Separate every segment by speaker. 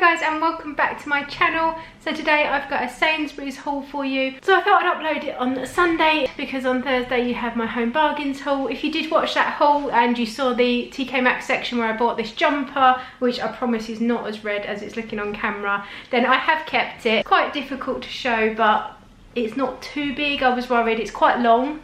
Speaker 1: Hi guys, and welcome back to my channel. So today I've got a Sainsbury'S haul for you. So I thought I'd upload it on Sunday because on Thursday you have my home bargains haul. If you did watch that haul and you saw the TK Maxx section where I bought this jumper, which I promise is not as red as it's looking on camera, then I have kept it. Quite difficult to show, but it's not too big. I was worried, it's quite long.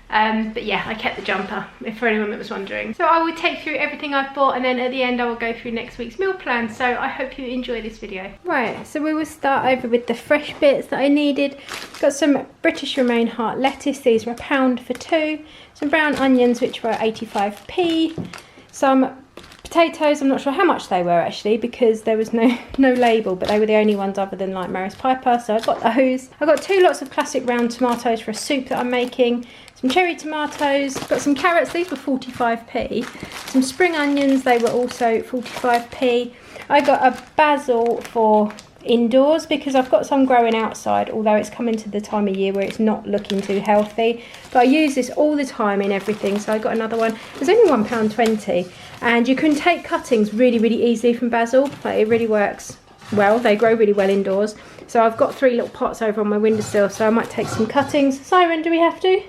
Speaker 1: But yeah, I kept the jumper, if for anyone that was wondering. So I will take through everything I've bought, and then at the end I will go through next week's meal plan. So I hope you enjoy this video. Right, so we will start over with the fresh bits that I needed. Got some British romaine heart lettuce, these were £1 for 2. Some brown onions, which were 85p. Some potatoes, I'm not sure how much they were actually because there was no label, but they were the only ones other than like Maris Piper, so I got those. I got 2 lots of classic round tomatoes for a soup that I'm making. Some cherry tomatoes, got some carrots, these were 45p. Some spring onions, they were also 45p. I got a basil for indoors because I've got some growing outside, although it's coming to the time of year where it's not looking too healthy. But I use this all the time in everything, so I got another one. It's only £1.20, and you can take cuttings really easily from basil. Like, it really works well, they grow really well indoors. So I've got 3 little pots over on my windowsill, so I might take some cuttings. Siren, do we have to?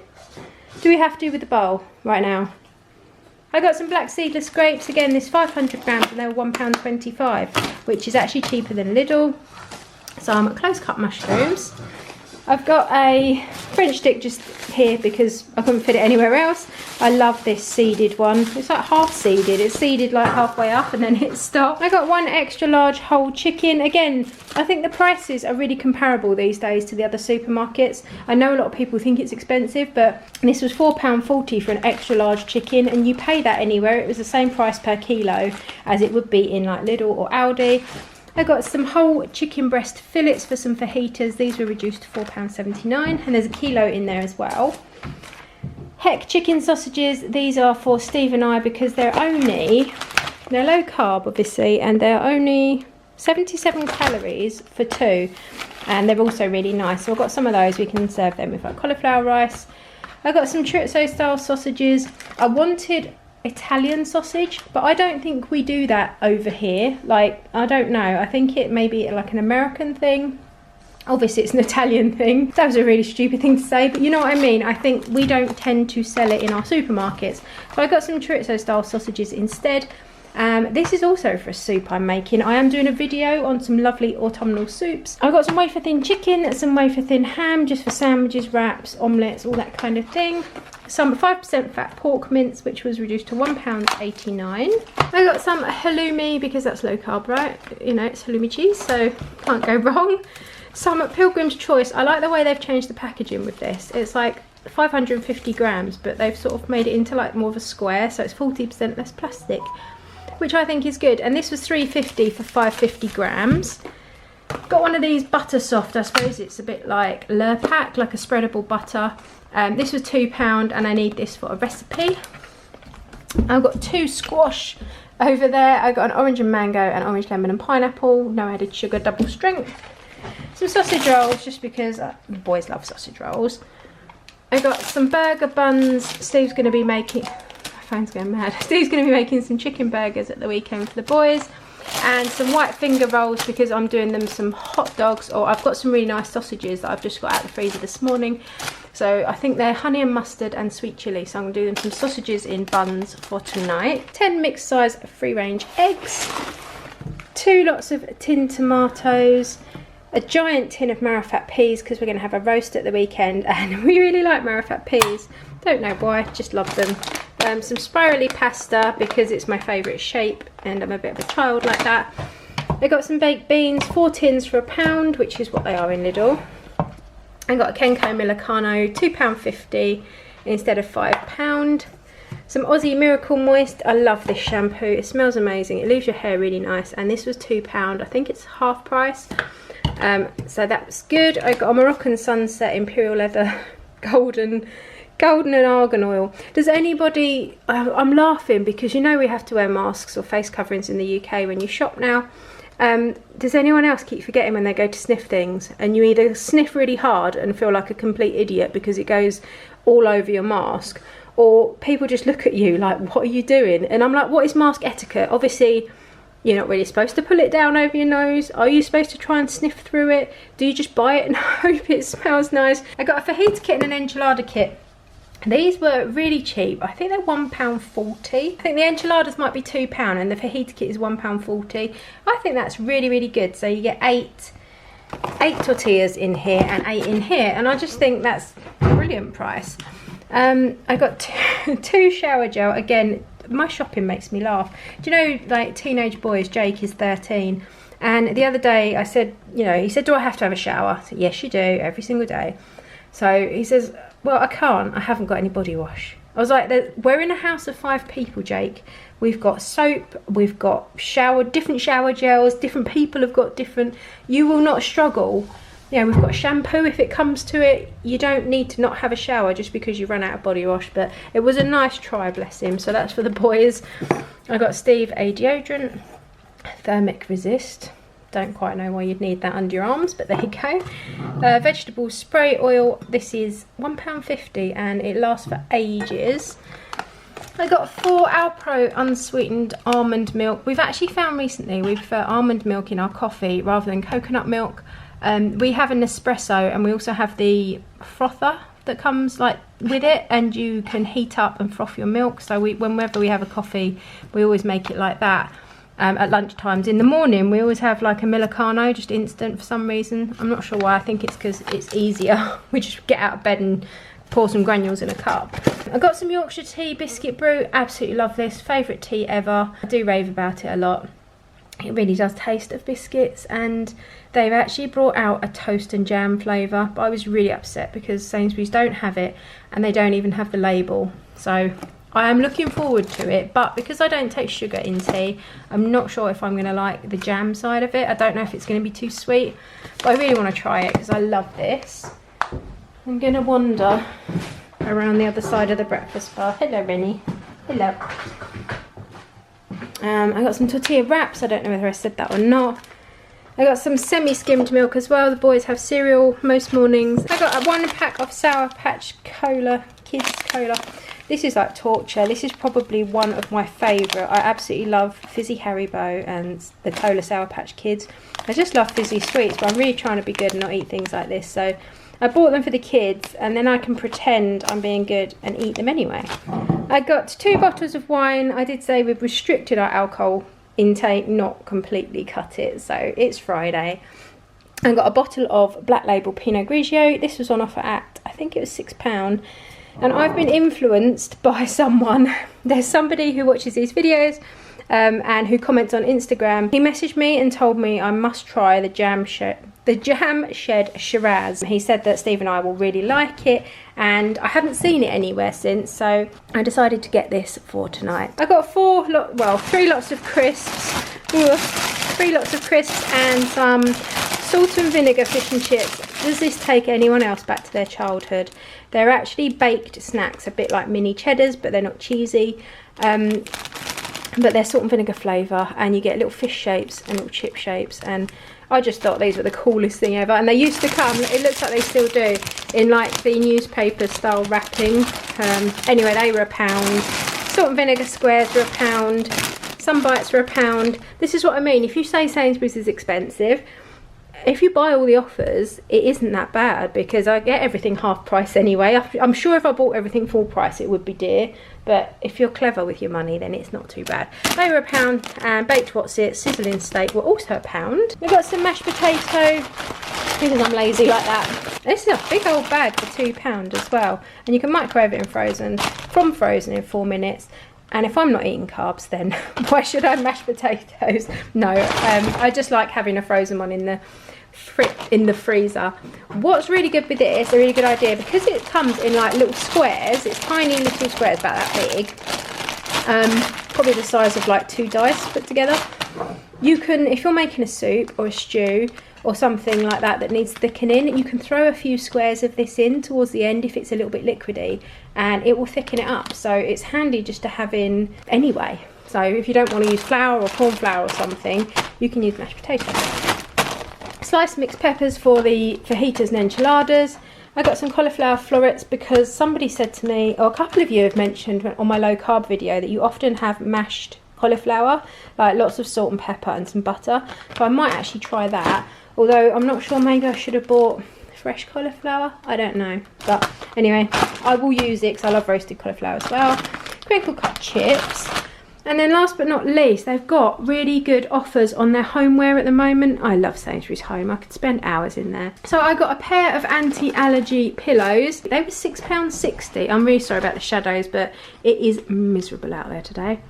Speaker 1: Do we have to with the bowl right now? I got some black seedless grapes, again this 500 grams, and they were £1.25, which is actually cheaper than Lidl. Some close cut mushrooms. I've got a French stick just here because I couldn't fit it anywhere else. I love this seeded one. It's like half seeded. It's seeded like halfway up and then it stopped. I got 1 extra large whole chicken. Again, I think the prices are really comparable these days to the other supermarkets. I know a lot of people think it's expensive, but this was £4.40 for an extra large chicken, and you pay that anywhere. It was the same price per kilo as it would be in like Lidl or Aldi. I got some whole chicken breast fillets for some fajitas. These were reduced to £4.79, and there's a kilo in there as well. Heck chicken sausages. These are for Steve and I because they're low carb obviously, and they're only 77 calories for 2, and they're also really nice. So I've got some of those. We can serve them with like cauliflower rice. I got some chorizo style sausages. I wanted Italian sausage, but I don't think we do that over here. Like, I don't know, I think it may be like an American thing. Obviously it's an Italian thing. That was a really stupid thing to say, but you know what I mean. I think we don't tend to sell it in our supermarkets. So I got some chorizo style sausages instead. This is also for a soup I'm making. I am doing a video on some lovely autumnal soups. I've got some wafer thin chicken, some wafer thin ham just for sandwiches, wraps, omelettes, all that kind of thing. Some 5% fat pork mince, which was reduced to £1.89. I got some halloumi because that's low carb, right? You know, it's halloumi cheese, so can't go wrong. Some Pilgrim's Choice. I like the way they've changed the packaging with this. It's like 550 grams, but they've sort of made it into like more of a square, so it's 40% less plastic, which I think is good. And this was £3.50 for 550 grams. Got one of these butter soft, I suppose it's a bit like Lurpak, like a spreadable butter. This was £2, and I need this for a recipe. I've got 2 squash over there. I got an orange and mango, and orange, lemon and pineapple, no added sugar, double strength. Some sausage rolls, just because the boys love sausage rolls. I got some burger buns. Steve's going to be making, my phone's going mad. Steve's going to be making some chicken burgers at the weekend for the boys. And some white finger rolls because I'm doing them some hot dogs, or I've got some really nice sausages that I've just got out of the freezer this morning. So I think they're honey and mustard and sweet chilli, so I'm going to do them some sausages in buns for tonight. 10 mixed size free range eggs, 2 lots of tinned tomatoes, a giant tin of marrowfat peas because we're going to have a roast at the weekend, and we really like marrowfat peas. Don't know why, just love them. Some spirally pasta because it's my favourite shape and I'm a bit of a child like that. I got some baked beans, 4 tins for £1, which is what they are in Lidl. I got a Kenko Millicano, £2.50 instead of £5. Some Aussie Miracle Moist. I love this shampoo, it smells amazing, it leaves your hair really nice, and this was £2. I think it's half price, so that's good. I got a Moroccan Sunset Imperial Leather golden and argan oil. Does anybody, I'm laughing because you know we have to wear masks or face coverings in the UK when you shop now. Does anyone else keep forgetting when they go to sniff things, and you either sniff really hard and feel like a complete idiot because it goes all over your mask, or people just look at you like, what are you doing? And I'm like, what is mask etiquette? Obviously You're not really supposed to pull it down over your nose. Are you supposed to try and sniff through it? Do you just buy it and hope it smells nice? I got a fajita kit and an enchilada kit. These were really cheap. I think they're £1.40. I think the enchiladas might be £2 and the fajita kit is £1.40. I think that's really, really good. So you get eight tortillas in here and 8 in here, and I just think that's a brilliant price. I got two shower gel. Again, my shopping makes me laugh. Do you know, like, teenage boys, Jake is 13, and the other day I said, you know, he said, do I have to have a shower? I said, yes you do, every single day. So he says, well, I can't, I haven't got any body wash. I was like, we're in a house of 5 people, Jake. We've got soap, we've got different shower gels, different people have got different, you will not struggle. You know, we've got shampoo if it comes to it. You don't need to not have a shower just because you run out of body wash. But it was a nice try, bless him. So that's for the boys. I got Steve a deodorant, thermic resist. Don't quite know why you'd need that under your arms, but there you go. Vegetable spray oil. This is £1.50 and it lasts for ages. I got 4 Alpro unsweetened almond milk. We've actually found recently we prefer almond milk in our coffee rather than coconut milk. We have an espresso and we also have the frother that comes like with it, and you can heat up and froth your milk. So whenever we have a coffee, we always make it like that. At lunchtimes. In the morning we always have like a Millicano, just instant for some reason. I'm not sure why. I think it's because it's easier. We just get out of bed and pour some granules in a cup. I got some Yorkshire tea biscuit brew. Absolutely love this. Favourite tea ever. I do rave about it a lot. It really does taste of biscuits, and they've actually brought out a toast and jam flavour, but I was really upset because Sainsbury's don't have it and they don't even have the label. So I am looking forward to it, but because I don't take sugar in tea, I'm not sure if I'm going to like the jam side of it. I don't know if it's going to be too sweet, but I really want to try it because I love this. I'm going to wander around the other side of the breakfast bar. Hello, Rennie. Hello. I got some tortilla wraps. I don't know whether I said that or not. I got some semi-skimmed milk as well. The boys have cereal most mornings. I got 1 pack of Sour Patch Cola, Kids Cola. This is like torture. This is probably one of my favourite. I absolutely love Fizzy Haribo and the Cola Sour Patch Kids. I just love fizzy sweets, but I'm really trying to be good and not eat things like this. So I bought them for the kids, and then I can pretend I'm being good and eat them anyway. I got 2 bottles of wine. I did say we've restricted our alcohol intake, not completely cut it. So it's Friday. I got a bottle of Black Label Pinot Grigio. This was on offer at, I think it was £6. And I've been influenced by someone. There's somebody who watches these videos and who comments on Instagram. He messaged me and told me I must try the Jam Shed Shiraz. He said that Steve and I will really like it, and I haven't seen it anywhere since, so I decided to get this for tonight. I got 3 lots of crisps. 3 lots of crisps and some salt and vinegar fish and chips. Does this take anyone else back to their childhood? They're actually baked snacks, a bit like mini cheddars, but they're not cheesy. But they're salt and vinegar flavour, and you get little fish shapes and little chip shapes, and I just thought these were the coolest thing ever. And they used to come, it looks like they still do, in like the newspaper style wrapping. Anyway, they were £1. Salt and vinegar squares were £1. Some bites were £1. This is what I mean. If you say Sainsbury's is expensive, if you buy all the offers, it isn't that bad, because I get everything half price anyway. I'm sure if I bought everything full price it would be dear, but if you're clever with your money then it's not too bad. They were £1, and baked what's-it, sizzling steak were also £1. We got some mashed potato, because I'm lazy like that. This is a big old bag for £2 as well, and you can microwave it from frozen in 4 minutes. And if I'm not eating carbs, then why should I mash potatoes? No, I just like having a frozen one in the freezer. What's really good with this, a really good idea, because it comes in like little squares, it's tiny little squares about that big, probably the size of like 2 dice put together. You can, if you're making a soup or a stew or something like that that needs thickening, you can throw a few squares of this in towards the end if it's a little bit liquidy, and it will thicken it up. So it's handy just to have in anyway. So if you don't want to use flour or corn flour or something, you can use mashed potatoes. Sliced mixed peppers for the fajitas and enchiladas. I got some cauliflower florets because somebody said to me, or a couple of you have mentioned on my low carb video, that you often have mashed cauliflower, like lots of salt and pepper and some butter. So I might actually try that, although I'm not sure, maybe I should have bought fresh cauliflower, I don't know. But anyway, I will use it because I love roasted cauliflower as well. Crinkle cut chips. And then last but not least, they've got really good offers on their homeware at the moment. I love Sainsbury's Home. I could spend hours in there. So I got a pair of anti-allergy pillows. They were £6.60. I'm really sorry about the shadows, but it is miserable out there today.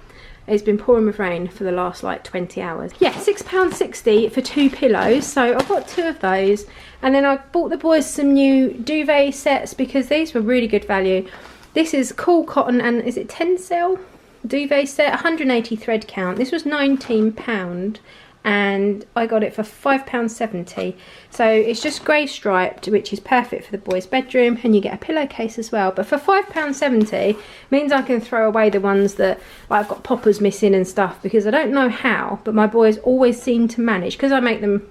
Speaker 1: It's been pouring with rain for the last like 20 hours. Yeah, £6.60 for 2 pillows. So I got 2 of those. And then I bought the boys some new duvet sets because these were really good value. This is cool cotton and is it Tencel? Duvet set, 180 thread count. This was £19 and I got it for £5.70. So it's just grey striped, which is perfect for the boys' bedroom, and you get a pillowcase as well. But for £5.70 means I can throw away the ones that like, I've got poppers missing and stuff, because I don't know how, but my boys always seem to manage, because I make them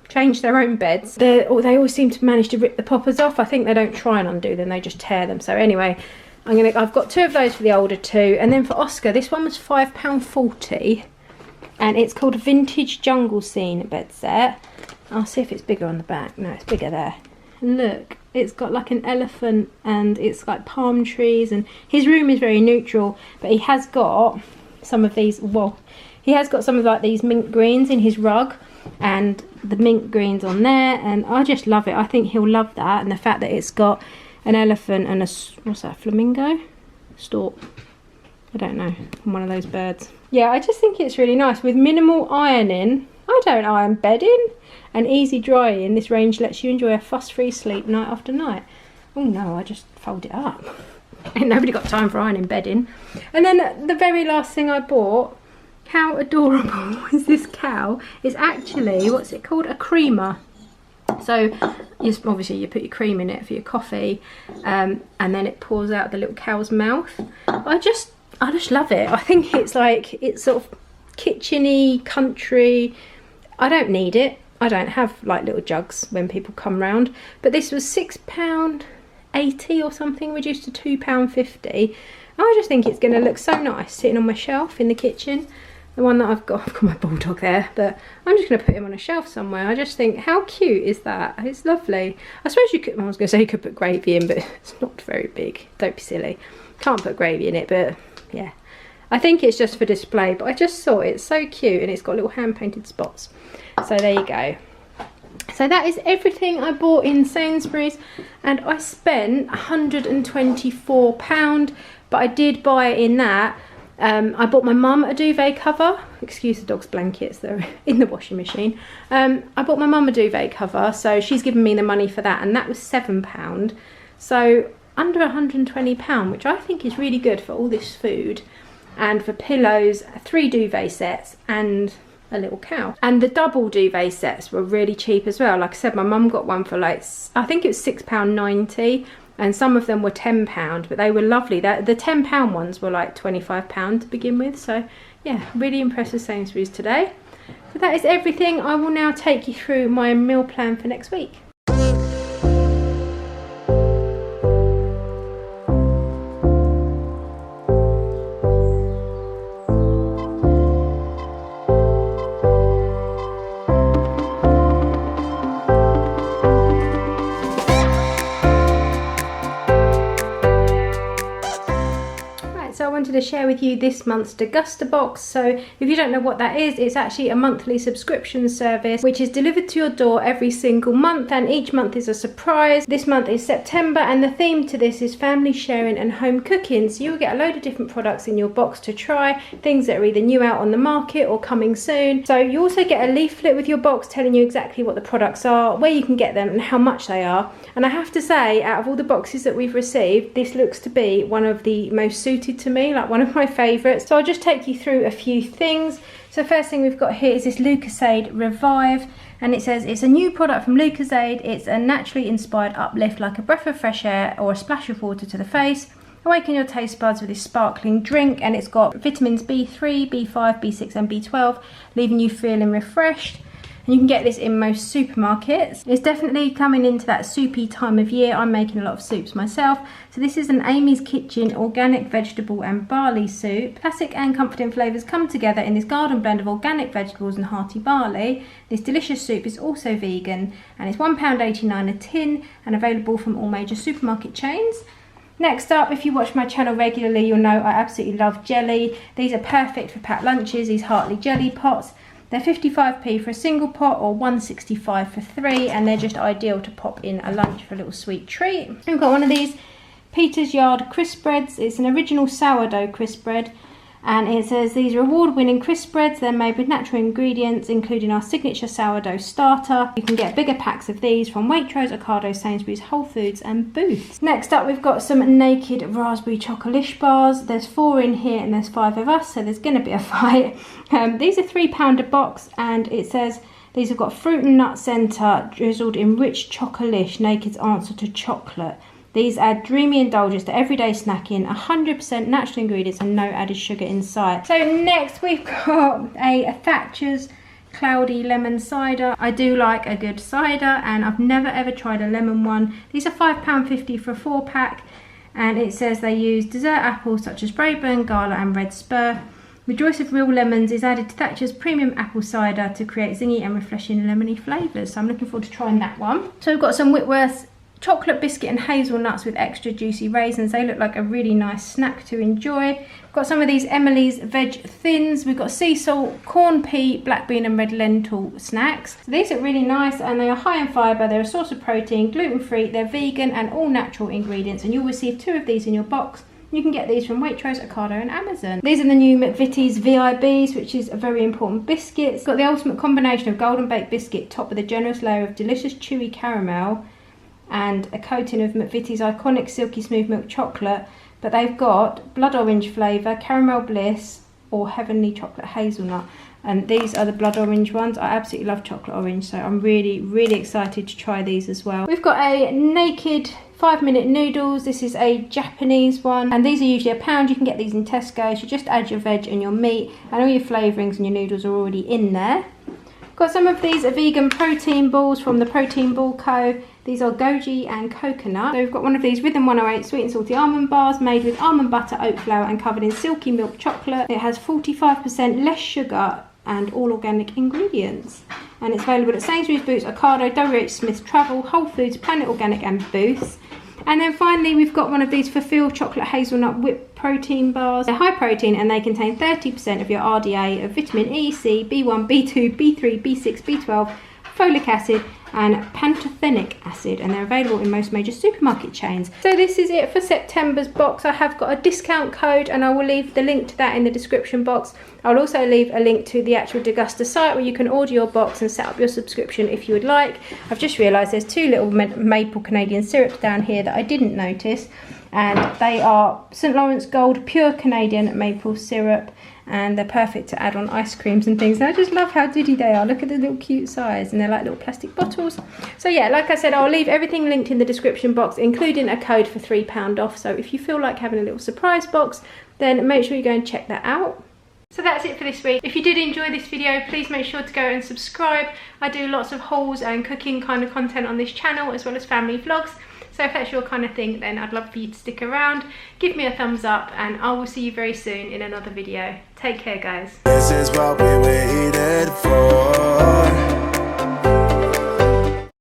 Speaker 1: change their own beds. They always seem to manage to rip the poppers off. I think they don't try and undo them, they just tear them. So anyway, I've got 2 of those for the older 2, and then for Oscar, this one was £5.40, and it's called a Vintage Jungle Scene bed set. I'll see if it's bigger on the back. No, it's bigger there. And look, it's got like an elephant, and it's like palm trees, and his room is very neutral, but he has got some of these. Well, he has got some of like these mint greens in his rug, and the mint greens on there, and I just love it. I think he'll love that, and the fact that it's got an elephant and a, what's that, flamingo? Stork. I don't know, one of those birds. Yeah, I just think it's really nice. With minimal ironing, I don't iron bedding, and easy drying, this range lets you enjoy a fuss-free sleep night after night. Oh no, I just fold it up. Ain't nobody got time for ironing bedding. And then the very last thing I bought, how adorable is this cow? It's actually, what's it called? A creamer. So obviously you put your cream in it for your coffee, and then it pours out the little cow's mouth. I just love it. I think it's like, it's sort of kitcheny, country. I don't need it. I don't have like little jugs when people come round. But this was £6.80 or something, reduced to £2.50. I just think it's going to look so nice sitting on my shelf in the kitchen. The one that I've got my bulldog there, but I'm just going to put him on a shelf somewhere. I just think, how cute is that? It's lovely. I suppose you could, I was going to say you could put gravy in, but it's not very big. Don't be silly. Can't put gravy in it, but yeah. I think it's just for display, but I just thought it's so cute, and it's got little hand-painted spots. So there you go. So that is everything I bought in Sainsbury's, and I spent £124, but I did buy in that. I bought my mum a duvet cover. Excuse the dog's blankets, they're in the washing machine. I bought my mum a duvet cover, so she's given me the money for that, and that was £7. So under £120, which I think is really good for all this food. And for pillows, 3 duvet sets and a little cow. And the double duvet sets were really cheap as well. Like I said, my mum got one for like, I think it was £6.90. And some of them were £10, but they were lovely. The £10 ones were like £25 to begin with. So yeah, really impressed with Sainsbury's today. So that is everything. I will now take you through my meal plan for next week. To share with you this month's Guster box. So if you don't know what that is, it's actually a monthly subscription service which is delivered to your door every single month, and each month is a surprise. This month is September, and the theme to this is family sharing and home cooking. So you'll get a load of different products in your box to try, things that are either new out on the market or coming soon. So you also get a leaflet with your box telling you exactly what the products are, where you can get them and how much they are. And I have to say, out of all the boxes that we've received, this looks to be one of the most suited to me, like one of my favourites. So I'll just take you through a few things. So first thing we've got here is this Lucozade Revive, and it says it's a new product from Lucozade. It's a naturally inspired uplift like a breath of fresh air or a splash of water to the face. Awaken your taste buds with this sparkling drink, and it's got vitamins B3, B5, B6 and B12, leaving you feeling refreshed. and you can get this in most supermarkets. It's definitely coming into that soupy time of year. I'm making a lot of soups myself. So this is an Amy's Kitchen organic vegetable and barley soup. Classic and comforting flavours come together in this garden blend of organic vegetables and hearty barley. This delicious soup is also vegan, and it's £1.89 a tin and available from all major supermarket chains. Next up, if you watch my channel regularly, you'll know I absolutely love jelly. These are perfect for packed lunches, these Hartley jelly pots. They're 55p for a single pot or 1.65 for 3, and they're just ideal to pop in a lunch for a little sweet treat. We've got one of these Peter's Yard crisp breads. It's an original sourdough crisp bread, and it says these are award-winning crisp breads. They're made with natural ingredients, including our signature sourdough starter. You can get bigger packs of these from Waitrose, Ocado, Sainsbury'S, Whole Foods and Booths. Next up, we've got some naked raspberry chocolish bars. There's 4 in here and there's 5 of us, so there's going to be a fight. These are £3 a box, and it says these have got fruit and nut centre drizzled in rich chocolish, naked's answer to chocolate. These add dreamy indulgence to everyday snacking, 100% natural ingredients and no added sugar inside. So next we've got a Thatcher's Cloudy Lemon Cider. I do like a good cider, and I've never ever tried a lemon one. These are £5.50 for a 4-pack, and it says they use dessert apples such as Braeburn, Gala and Red Spur. Rejoice of real lemons is added to Thatcher's premium apple cider to create zingy and refreshing lemony flavours. So I'm looking forward to trying that one. So we've got some Whitworth's chocolate biscuit and hazelnuts with extra juicy raisins. They look like a really nice snack to enjoy. We've got some of these Emily's veg thins. We've got sea salt, corn pea, black bean and red lentil snacks. So these are really nice, and they are high in fibre. They're a source of protein, gluten-free, they're vegan and all natural ingredients, and you'll receive 2 of these in your box. You can get these from Waitrose, Ocado and Amazon. These are the new McVitie's VIBs, which is a very important biscuit. It's got the ultimate combination of golden baked biscuit topped with a generous layer of delicious chewy caramel and a coating of McVitie's iconic silky smooth milk chocolate, but they've got blood orange flavour, caramel bliss or heavenly chocolate hazelnut, and these are the blood orange ones. I absolutely love chocolate orange, so I'm really excited to try these as well. We've got a naked 5-minute noodles. This is a Japanese one, and these are usually £1. You can get these in Tesco's. You just add your veg and your meat, and all your flavourings and your noodles are already in there. Got some of these vegan protein balls from the Protein Ball Co. These are goji and coconut. So we've got one of these Rhythm 108 sweet and salty almond bars made with almond butter, oat flour and covered in silky milk chocolate. It has 45% less sugar and all organic ingredients. And it's available at Sainsbury'S, Boots, Ocado, WH Smith Travel, Whole Foods, Planet Organic and Booths. And then finally we've got one of these Fulfill chocolate hazelnut whipped protein bars. They're high protein and they contain 30% of your RDA of vitamin E, C, B1, B2, B3, B6, B12, folic acid and pantothenic acid, and they're available in most major supermarket chains. So this is it for September's box. I have got a discount code and I will leave the link to that in the description box. I'll also leave a link to the actual Guster site where you can order your box and set up your subscription if you would like. I've just realised there's 2 little maple Canadian syrups down here that I didn't notice, and they are St Lawrence Gold Pure Canadian Maple Syrup, and they're perfect to add on ice creams and things. And I just love how diddy they are. Look at the little cute size, and they're like little plastic bottles. So yeah, like I said, I'll leave everything linked in the description box, including a code for £3 off. So if you feel like having a little surprise box, then make sure you go and check that out. So that's it for this week. If you did enjoy this video, please make sure to go and subscribe. I do lots of hauls and cooking kind of content on this channel, as well as family vlogs. So if that's your kind of thing, then I'd love for you to stick around. Give me a thumbs up, and I will see you very soon in another video. Take care, guys.
Speaker 2: This is what we waited for.